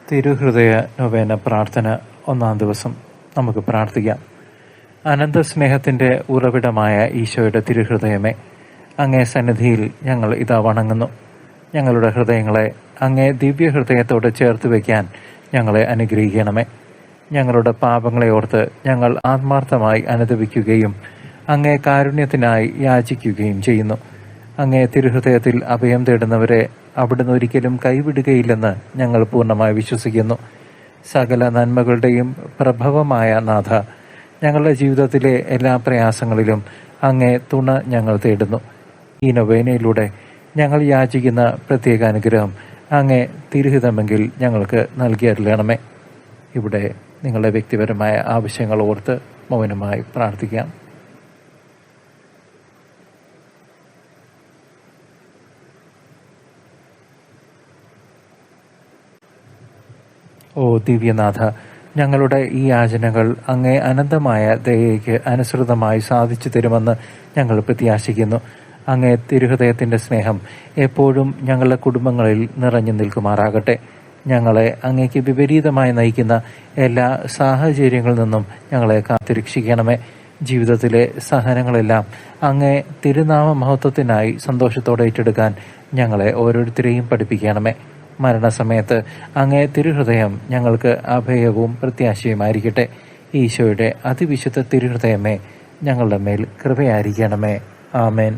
തിരുഹൃദയ നൊവേന പ്രാർത്ഥന 1-ാം ദിവസം. നമുക്ക് പ്രാർത്ഥിക്കാം. അനന്ത സ്നേഹത്തിൻ്റെ ഉറവിടമായ ഈശോയുടെ തിരുഹൃദയമേ, അങ്ങേ സന്നിധിയിൽ ഞങ്ങൾ ഇതാ വണങ്ങുന്നു. ഞങ്ങളുടെ ഹൃദയങ്ങളെ അങ്ങേ ദിവ്യഹൃദയത്തോട് ചേർത്ത് വയ്ക്കാൻ ഞങ്ങളെ അനുഗ്രഹിക്കണമേ. ഞങ്ങളുടെ പാപങ്ങളെ ഓർത്ത് ഞങ്ങൾ ആത്മാർത്ഥമായി അനുതപിക്കുകയും അങ്ങേ കാരുണ്യത്തിനായി യാചിക്കുകയും ചെയ്യുന്നു. അങ്ങേ തിരുഹൃദയത്തിൽ അഭയം തേടുന്നവരെ അവിടുന്ന് ഒരിക്കലും കൈവിടുകയില്ലെന്ന് ഞങ്ങൾ പൂർണ്ണമായി വിശ്വസിക്കുന്നു. സകല നന്മകളുടെയും പ്രഭവമായ നാഥ, ഞങ്ങളുടെ ജീവിതത്തിലെ എല്ലാ പ്രയാസങ്ങളിലും അങ്ങേ തുണ ഞങ്ങൾ തേടുന്നു. ഈ നൊവേനയിലൂടെ ഞങ്ങൾ യാചിക്കുന്ന പ്രത്യേക അനുഗ്രഹം അങ്ങേ തിരുഹിതമെങ്കിൽ ഞങ്ങൾക്ക് നൽകിയരുളണമേ. ഇവിടെ നിങ്ങളുടെ വ്യക്തിപരമായ ആവശ്യങ്ങൾ ഓർത്ത് മൗനമായി പ്രാർത്ഥിക്കാം. ഓ ദിവ്യനാഥ, ഞങ്ങളുടെ ഈ യാചനകൾ അങ്ങേ അനന്തമായ ദയയ്ക്ക് അനുസൃതമായി സാധിച്ചു തരുമെന്ന് ഞങ്ങൾ പ്രത്യാശിക്കുന്നു. അങ്ങേ തിരുഹൃദയത്തിൻ്റെ സ്നേഹം എപ്പോഴും ഞങ്ങളുടെ കുടുംബങ്ങളിൽ നിറഞ്ഞു നിൽക്കുമാറാകട്ടെ. ഞങ്ങളെ അങ്ങേക്ക് വിപരീതമായി നയിക്കുന്ന എല്ലാ സാഹചര്യങ്ങളിൽ നിന്നും ഞങ്ങളെ കാത്തുരക്ഷിക്കണമേ. ജീവിതത്തിലെ സഹനങ്ങളെല്ലാം അങ്ങേ തിരുനാമ മഹത്വത്തിനായി സന്തോഷത്തോടെ ഏറ്റെടുക്കാൻ ഞങ്ങളെ ഓരോരുത്തരെയും പഠിപ്പിക്കണമേ. മരണസമയത്ത് അങ്ങേ തിരുഹൃദയം ഞങ്ങൾക്ക് അഭയവും പ്രത്യാശയുമായിരിക്കട്ടെ. ഈശോയുടെ അതിവിശുദ്ധ തിരുഹൃദയമേ, ഞങ്ങളുടെ മേൽ കൃപയായിരിക്കണമേ. ആമേൻ.